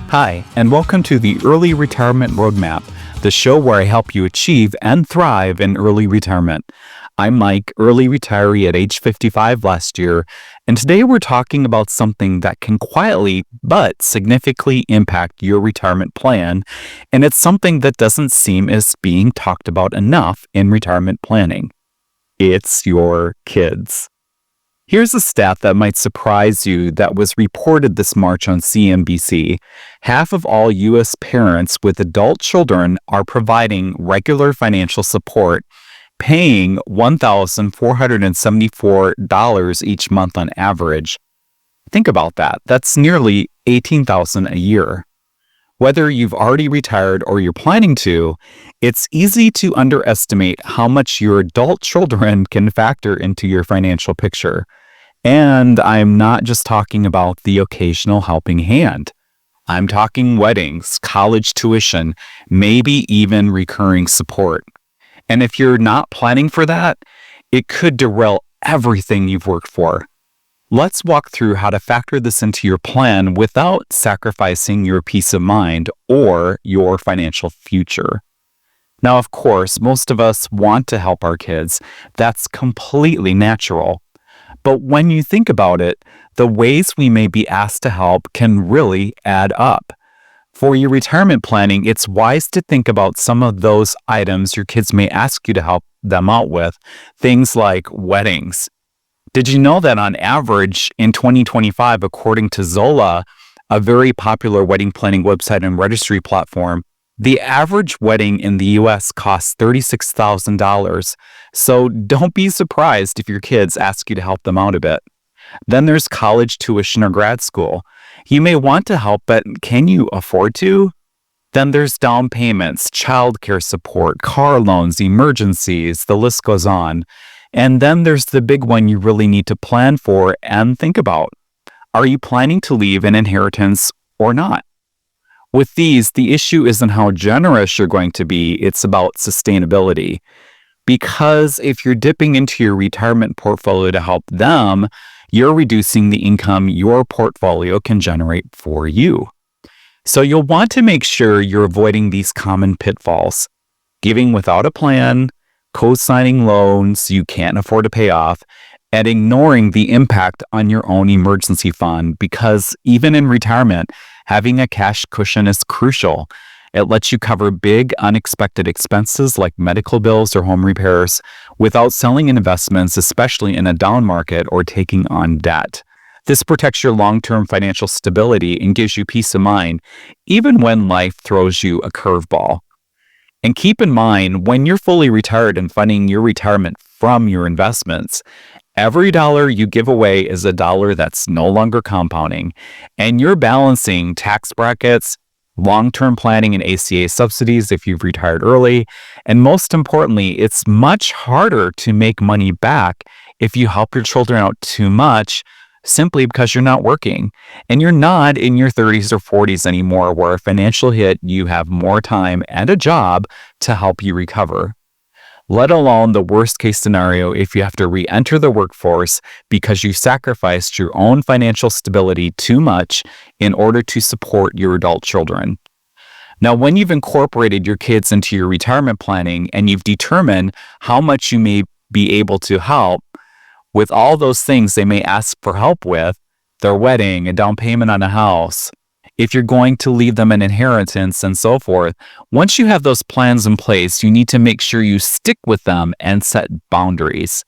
Hi, and welcome to the Early Retirement Roadmap, the show where I help you achieve and thrive in early retirement. I'm Mike, early retiree at age 55 last year, and today we're talking about something that can quietly but significantly impact your retirement plan, and it's something that doesn't seem as being talked about enough in retirement planning. It's your kids. Here's a stat that might surprise you that was reported this March on CNBC. Half of all U.S. parents with adult children are providing regular financial support, paying $1,474 each month on average. Think about that. That's nearly $18,000 a year. Whether you've already retired or you're planning to, it's easy to underestimate how much your adult children can factor into your financial picture. And I'm not just talking about the occasional helping hand. I'm talking weddings, college tuition, maybe even recurring support. And if you're not planning for that, it could derail everything you've worked for. Let's walk through how to factor this into your plan without sacrificing your peace of mind or your financial future. Now, of course, most of us want to help our kids. That's completely natural. But when you think about it, the ways we may be asked to help can really add up. For your retirement planning, it's wise to think about some of those items your kids may ask you to help them out with, things like weddings. Did you know that on average in 2025, according to Zola, a very popular wedding planning website and registry platform, the average wedding in the U.S. costs $36,000. So don't be surprised if your kids ask you to help them out a bit. Then there's college tuition or grad school. You may want to help, but can you afford to? Then there's down payments, childcare support, car loans, emergencies, the list goes on. And then there's the big one you really need to plan for and think about. Are you planning to leave an inheritance or not? With these, the issue isn't how generous you're going to be, it's about sustainability. Because if you're dipping into your retirement portfolio to help them, you're reducing the income your portfolio can generate for you. So you'll want to make sure you're avoiding these common pitfalls. Giving without a plan, co-signing loans you can't afford to pay off, and ignoring the impact on your own emergency fund, because even in retirement, having a cash cushion is crucial. It lets you cover big, unexpected expenses like medical bills or home repairs without selling investments, especially in a down market or taking on debt. This protects your long-term financial stability and gives you peace of mind, even when life throws you a curveball. And keep in mind, when you're fully retired and funding your retirement from your investments, every dollar you give away is a dollar that's no longer compounding, and you're balancing tax brackets, long-term planning and ACA subsidies if you've retired early, and most importantly, it's much harder to make money back if you help your children out too much simply because you're not working, and you're not in your 30s or 40s anymore where a financial hit you have more time and a job to help you recover. Let alone the worst case scenario if you have to re-enter the workforce because you sacrificed your own financial stability too much in order to support your adult children. Now, when you've incorporated your kids into your retirement planning and you've determined how much you may be able to help with all those things they may ask for help with, their wedding, a down payment on a house, if you're going to leave them an inheritance and so forth, once you have those plans in place, you need to make sure you stick with them and set boundaries.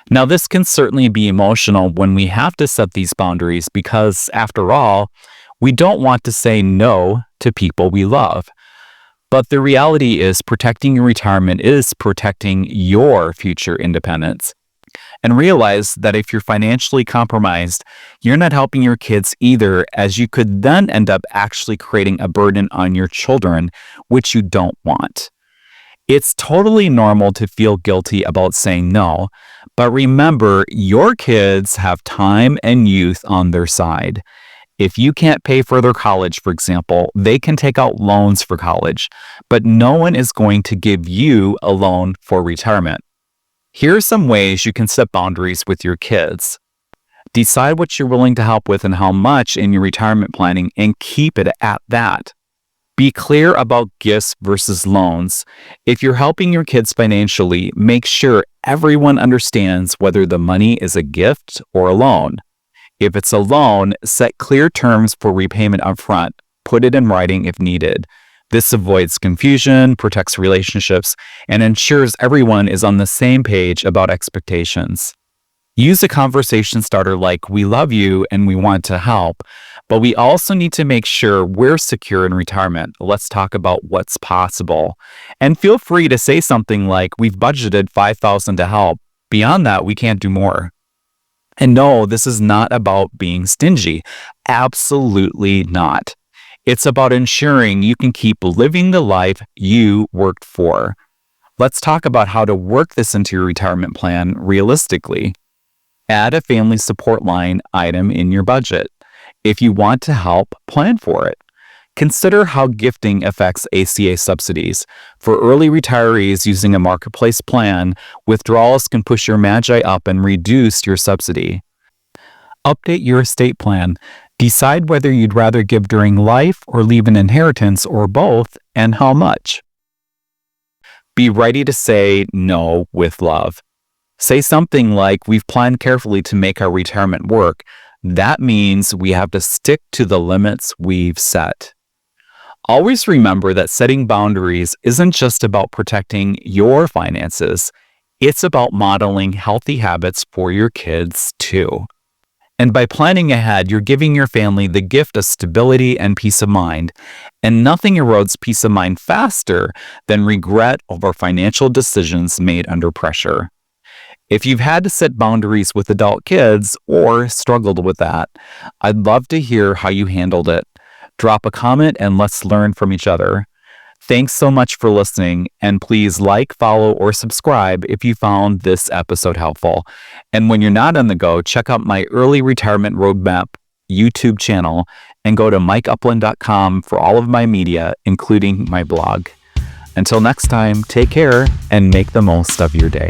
Now, this can certainly be emotional when we have to set these boundaries because, after all, we don't want to say no to people we love. But the reality is protecting your retirement is protecting your future independence. And realize that if you're financially compromised, you're not helping your kids either, as you could then end up actually creating a burden on your children, which you don't want. It's totally normal to feel guilty about saying no, but remember, your kids have time and youth on their side. If you can't pay for their college, for example, they can take out loans for college, but no one is going to give you a loan for retirement. Here are some ways you can set boundaries with your kids. Decide what you're willing to help with and how much in your retirement planning and keep it at that. Be clear about gifts versus loans. If you're helping your kids financially, make sure everyone understands whether the money is a gift or a loan. If it's a loan, set clear terms for repayment upfront. Put it in writing if needed. This avoids confusion, protects relationships, and ensures everyone is on the same page about expectations. Use a conversation starter like, "We love you and we want to help, but we also need to make sure we're secure in retirement. Let's talk about what's possible." And feel free to say something like, "We've budgeted $5,000 to help. Beyond that, we can't do more." And no, this is not about being stingy. Absolutely not. It's about ensuring you can keep living the life you worked for. Let's talk about how to work this into your retirement plan realistically. Add a family support line item in your budget. If you want to help, plan for it. Consider how gifting affects ACA subsidies. For early retirees using a marketplace plan, withdrawals can push your MAGI up and reduce your subsidy. Update your estate plan. Decide whether you'd rather give during life or leave an inheritance or both, and how much. Be ready to say no with love. Say something like, "We've planned carefully to make our retirement work." That means we have to stick to the limits we've set. Always remember that setting boundaries isn't just about protecting your finances. It's about modeling healthy habits for your kids too. And by planning ahead, you're giving your family the gift of stability and peace of mind. And nothing erodes peace of mind faster than regret over financial decisions made under pressure. If you've had to set boundaries with adult kids or struggled with that, I'd love to hear how you handled it. Drop a comment and let's learn from each other. Thanks so much for listening, and please like, follow, or subscribe if you found this episode helpful. And when you're not on the go, check out my Early Retirement Roadmap YouTube channel and go to mikeupland.com for all of my media, including my blog. Until next time, take care and make the most of your day.